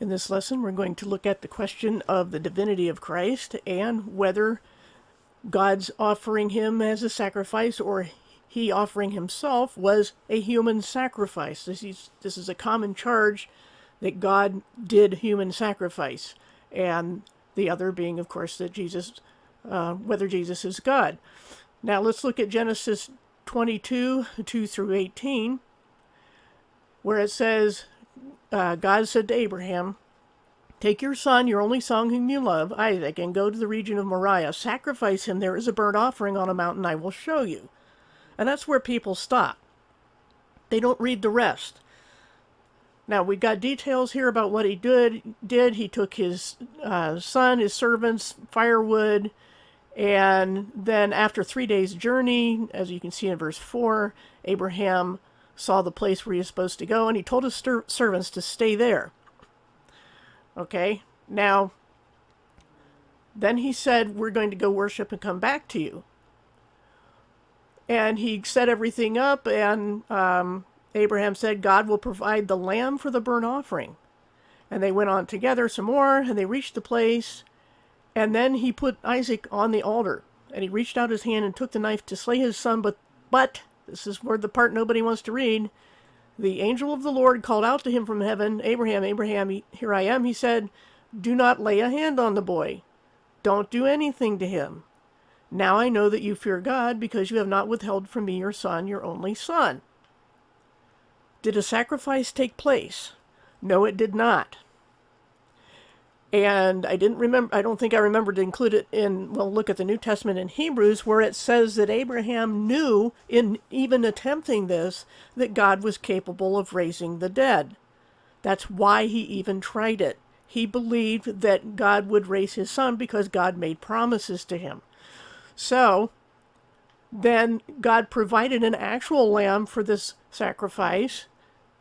In this lesson, we're going to look at the question of the divinity of Christ and whether God's offering him as a sacrifice or he offering himself was a human sacrifice. This is a common charge that God did human sacrifice, and the other being, of course, that whether Jesus is God. Now let's look at Genesis 22, 2 through 18, where it says, God said to Abraham, "Take your son, your only son whom you love, Isaac, and go to the region of Moriah. Sacrifice him there as a burnt offering on a mountain I will show you." And that's where people stop. They don't read the rest. Now, we've got details here about what he did. He took his son, his servants, firewood, and then after 3 days' journey, as you can see in verse 4, Abraham saw the place where he was supposed to go, and he told his servants to stay there. Okay, now, then he said, "We're going to go worship and come back to you." And he set everything up, and Abraham said, "God will provide the lamb for the burnt offering." And they went on together some more, and they reached the place, and then he put Isaac on the altar, and he reached out his hand and took the knife to slay his son, but this is where the part nobody wants to read. The angel of the Lord called out to him from heaven, "Abraham, Abraham, here I am." He said, "Do not lay a hand on the boy. Don't do anything to him. Now I know that you fear God, because you have not withheld from me your son, your only son." Did a sacrifice take place? No, it did not. And I don't think I remember to include it look at the New Testament in Hebrews, where it says that Abraham knew, in even attempting this, that God was capable of raising the dead. That's why he even tried it. He believed that God would raise his son because God made promises to him. So, then God provided an actual lamb for this sacrifice,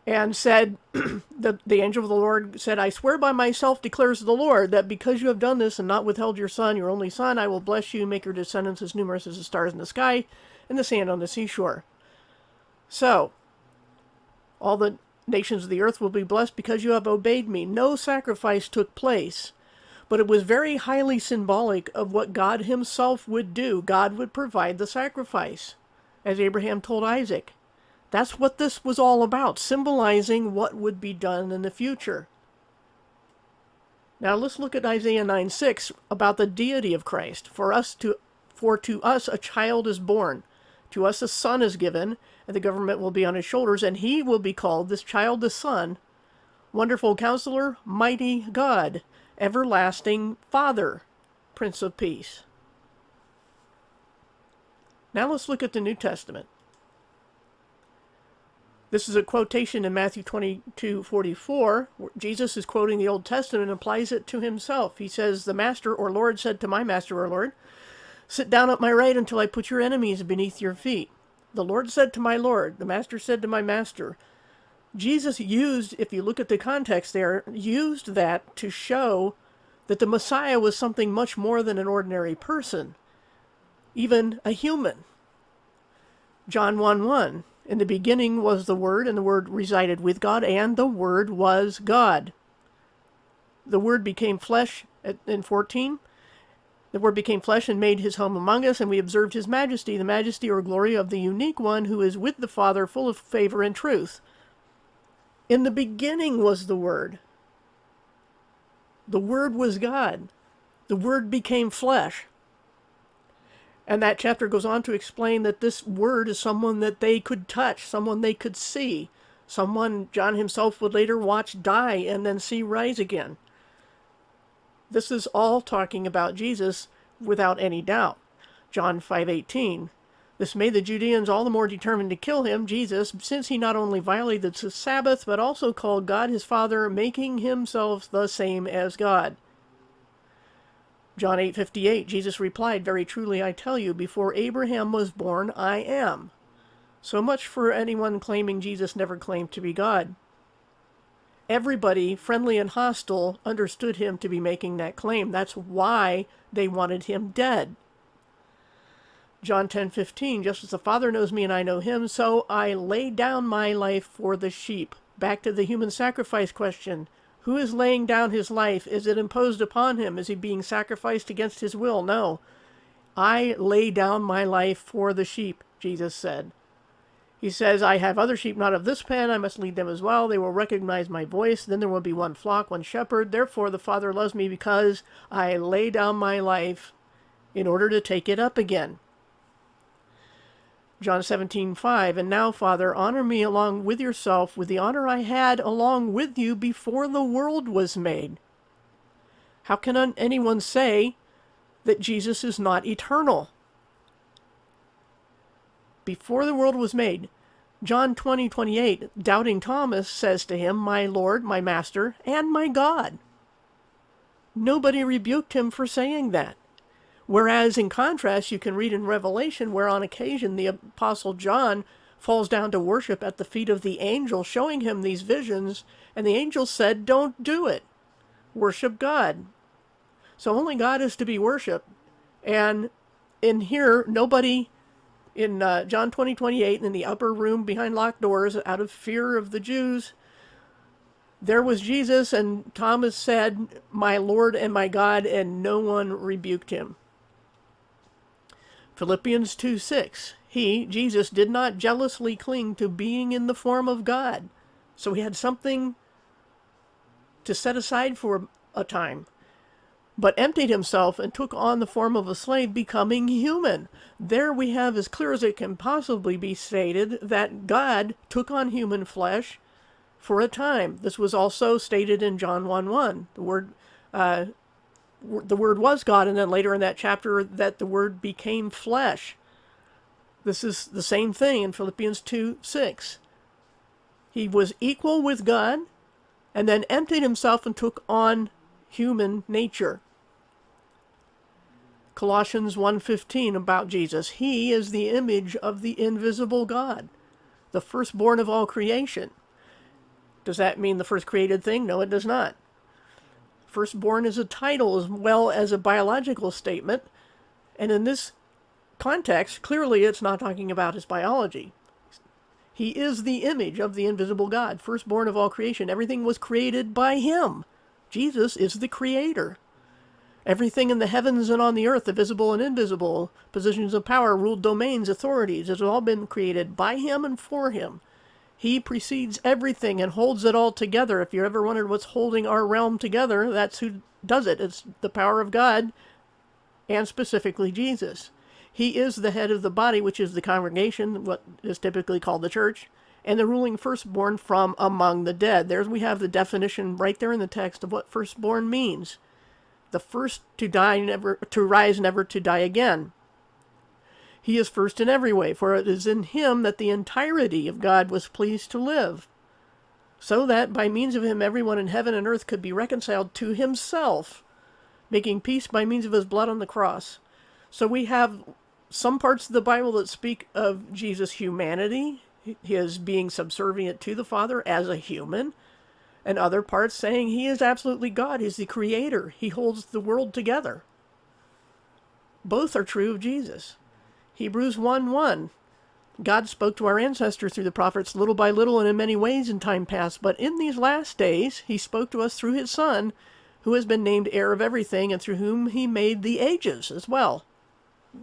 and said, the angel of the Lord said, "I swear by myself, declares the Lord, that because you have done this and not withheld your son, your only son, I will bless you, make your descendants as numerous as the stars in the sky and the sand on the seashore." So, all the nations of the earth will be blessed because you have obeyed me. No sacrifice took place, but it was very highly symbolic of what God himself would do. God would provide the sacrifice, as Abraham told Isaac. That's what this was all about, symbolizing what would be done in the future. Now let's look at Isaiah 9:6 about the deity of Christ. For to us a child is born, to us a son is given, and the government will be on his shoulders, and he will be called, this child, the Son, Wonderful Counselor, Mighty God, Everlasting Father, Prince of Peace. Now let's look at the New Testament. This is a quotation in Matthew 22:44. Jesus is quoting the Old Testament and applies it to himself. He says, "The Master or Lord said to my Master or Lord, 'Sit down at my right until I put your enemies beneath your feet.' The Lord said to my Lord, the Master said to my Master." Jesus used, if you look at the context there, used that to show that the Messiah was something much more than an ordinary person, even a human. John 1:1. "In the beginning was the Word, and the Word resided with God, and the Word was God." The Word became flesh, in 14. "The Word became flesh and made his home among us, and we observed his majesty, the majesty or glory of the unique one who is with the Father, full of favor and truth." In the beginning was the Word. The Word was God. The Word became flesh. And that chapter goes on to explain that this Word is someone that they could touch, someone they could see, someone John himself would later watch die and then see rise again. This is all talking about Jesus without any doubt. John 5:18. "This made the Judeans all the more determined to kill him, Jesus, since he not only violated the Sabbath, but also called God his Father, making himself the same as God." John 8:58, Jesus replied, "Very truly I tell you, before Abraham was born, I am." So much for anyone claiming Jesus never claimed to be God. Everybody, friendly and hostile, understood him to be making that claim. That's why they wanted him dead. John 10:15, "Just as the Father knows me and I know him, so I lay down my life for the sheep." Back to the human sacrifice question. Who is laying down his life? Is it imposed upon him? Is he being sacrificed against his will? No. I lay down my life for the sheep, Jesus said. He says, I have other sheep not of this pen. I must lead them as well. They will recognize my voice. Then there will be one flock, one shepherd. Therefore the Father loves me because I lay down my life in order to take it up again. John 17:5, and now, Father, honor me along with yourself with the honor I had along with you before the world was made. How can anyone say that Jesus is not eternal? Before the world was made, John 20:28, doubting Thomas says to him, my Lord, my Master, and my God. Nobody rebuked him for saying that. Whereas, in contrast, you can read in Revelation where on occasion the Apostle John falls down to worship at the feet of the angel, showing him these visions, and the angel said, don't do it. Worship God. So only God is to be worshipped. And in here, nobody, in John 20:28, in the upper room behind locked doors, out of fear of the Jews, there was Jesus, and Thomas said, my Lord and my God, and no one rebuked him. Philippians 2:6, he, Jesus, did not jealously cling to being in the form of God. So he had something to set aside for a time, but emptied himself and took on the form of a slave, becoming human. There we have, as clear as it can possibly be stated, that God took on human flesh for a time. This was also stated in John 1:1. The Word was God, and then later in that chapter that the Word became flesh. This is the same thing in Philippians 2:6. He was equal with God, and then emptied himself and took on human nature. Colossians 1:15 about Jesus. He is the image of the invisible God, the firstborn of all creation. Does that mean the first created thing? No, it does not. Firstborn is a title as well as a biological statement. And in this context, clearly it's not talking about his biology. He is the image of the invisible God, firstborn of all creation. Everything was created by him. Jesus is the creator. Everything in the heavens and on the earth, the visible and invisible, positions of power, ruled domains, authorities, has all been created by him and for him. He precedes everything and holds it all together. If you ever wondered what's holding our realm together, that's who does it. It's the power of God, and specifically Jesus. He is the head of the body, which is the congregation, what is typically called the church, and the ruling firstborn from among the dead. There we have the definition right there in the text of what firstborn means. The first to die, never to rise, never to die again. He is first in every way, for it is in him that the entirety of God was pleased to live, so that by means of him everyone in heaven and earth could be reconciled to himself, making peace by means of his blood on the cross. So we have some parts of the Bible that speak of Jesus' humanity, his being subservient to the Father as a human, and other parts saying he is absolutely God, he's the creator, he holds the world together. Both are true of Jesus. Hebrews 1:1, God spoke to our ancestors through the prophets little by little and in many ways in time past, but in these last days he spoke to us through his Son, who has been named heir of everything, and through whom he made the ages as well.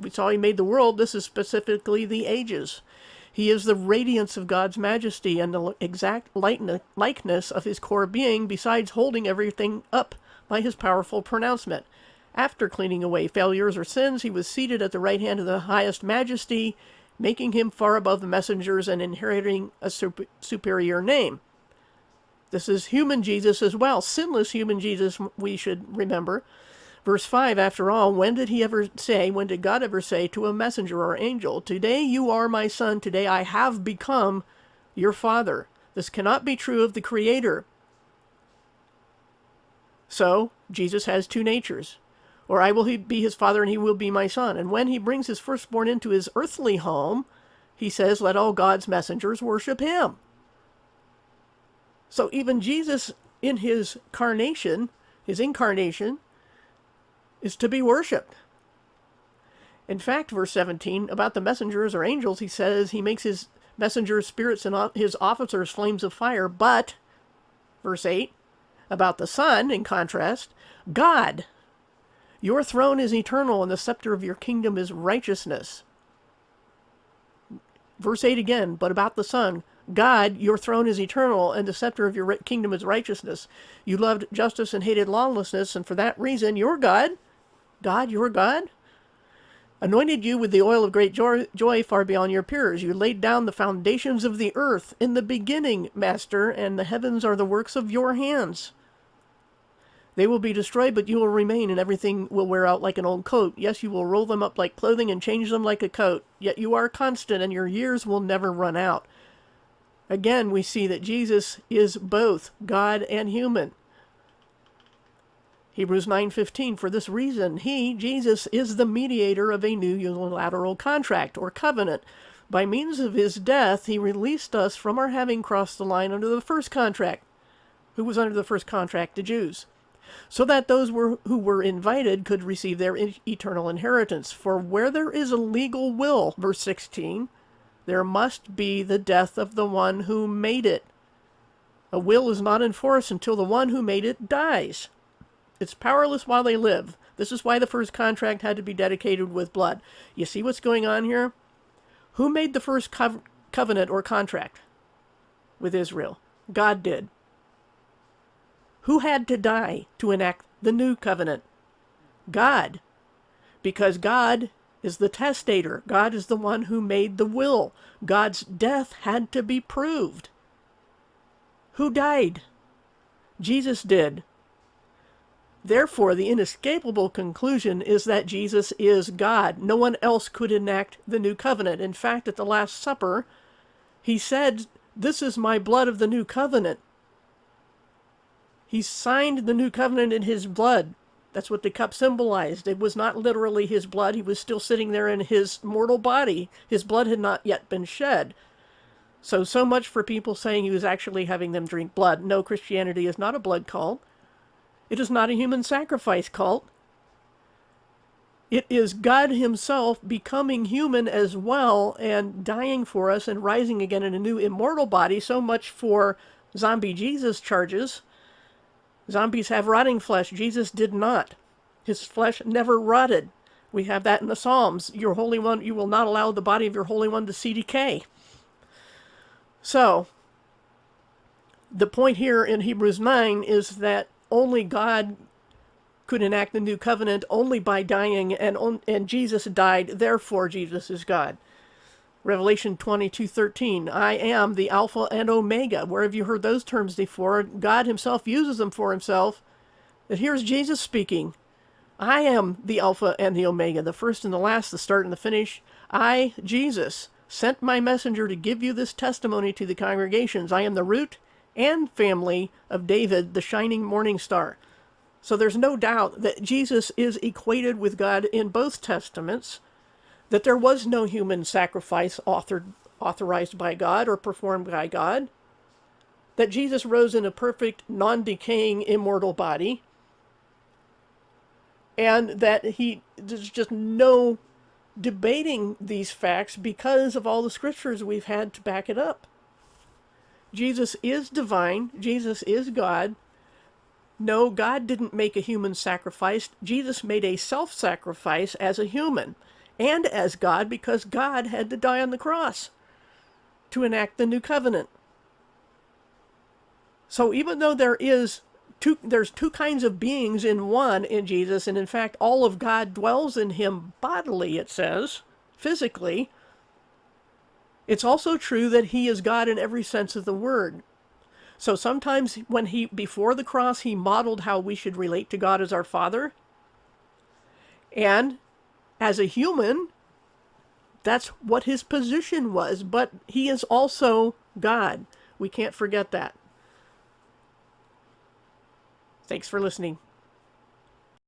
We saw he made the world. This is specifically the ages. He is the radiance of God's majesty and the exact likeness of his core being, besides holding everything up by his powerful pronouncement. After cleaning away failures or sins, he was seated at the right hand of the highest majesty, making him far above the messengers and inheriting a superior name. This is human Jesus as well, sinless human Jesus, we should remember. Verse 5, after all, when did God ever say to a messenger or angel, today you are my son, today I have become your father? This cannot be true of the Creator. So, Jesus has two natures. Or I will be his father and he will be my son. And when he brings his firstborn into his earthly home, he says, let all God's messengers worship him. So even Jesus in his incarnation, is to be worshipped. In fact, verse 17, about the messengers or angels, he says he makes his messengers spirits and his officers flames of fire. But, verse 8, About the Son, in contrast, God, your throne is eternal and the scepter of your kingdom is righteousness. Verse 8 again, but about the Son, God, your throne is eternal and the scepter of your kingdom is righteousness. You loved justice and hated lawlessness, and for that reason, your God, your God, anointed you with the oil of great joy far beyond your peers. You laid down the foundations of the earth in the beginning, Master, and the heavens are the works of your hands. They will be destroyed, but you will remain, and everything will wear out like an old coat. Yes, you will roll them up like clothing and change them like a coat. Yet you are constant, and your years will never run out. Again, we see that Jesus is both God and human. Hebrews 9:15, for this reason, he, Jesus, is the mediator of a new unilateral contract or covenant. By means of his death, he released us from our having crossed the line under the first contract. Who was under the first contract? The Jews. So that those who were invited could receive their eternal inheritance. For where there is a legal will, verse 16, there must be the death of the one who made it. A will is not in force until the one who made it dies. It's powerless while they live. This is why the first contract had to be dedicated with blood. You see what's going on here? Who made the first covenant or contract with Israel? God did. Who had to die to enact the new covenant? God. Because God is the testator. God is the one who made the will. God's death had to be proved. Who died? Jesus did. Therefore, the inescapable conclusion is that Jesus is God. No one else could enact the new covenant. In fact, at the Last Supper, he said, "This is my blood of the new covenant." He signed the new covenant in his blood. That's what the cup symbolized. It was not literally his blood. He was still sitting there in his mortal body. His blood had not yet been shed. So much for people saying he was actually having them drink blood. No, Christianity is not a blood cult. It is not a human sacrifice cult. It is God himself becoming human as well and dying for us and rising again in a new immortal body. So much for zombie Jesus charges. Zombies have rotting flesh. Jesus did not. His flesh never rotted. We have that in the Psalms. Your Holy One, you will not allow the body of your Holy One to see decay. So, the point here in Hebrews 9 is that only God could enact the new covenant only by dying, and Jesus died, therefore Jesus is God. Revelation 22:13, I am the Alpha and Omega. Where have you heard those terms before? God himself uses them for himself. And here's Jesus speaking. I am the Alpha and the Omega, the first and the last, the start and the finish. I, Jesus, sent my messenger to give you this testimony to the congregations. I am the root and family of David, the shining morning star. So there's no doubt that Jesus is equated with God in both testaments, that there was no human sacrifice authorized by God or performed by God, that Jesus rose in a perfect, non-decaying, immortal body, and that there's just no debating these facts because of all the scriptures we've had to back it up. Jesus is divine. Jesus is God. No, God didn't make a human sacrifice. Jesus made a self-sacrifice as a human and as God, because God had to die on the cross to enact the new covenant. So even though there's two kinds of beings in one in Jesus, and in fact all of God dwells in him bodily, it says, physically, it's also true that he is God in every sense of the word. So sometimes before the cross, he modeled how we should relate to God as our Father. And as a human, that's what his position was. But he is also God. We can't forget that. Thanks for listening.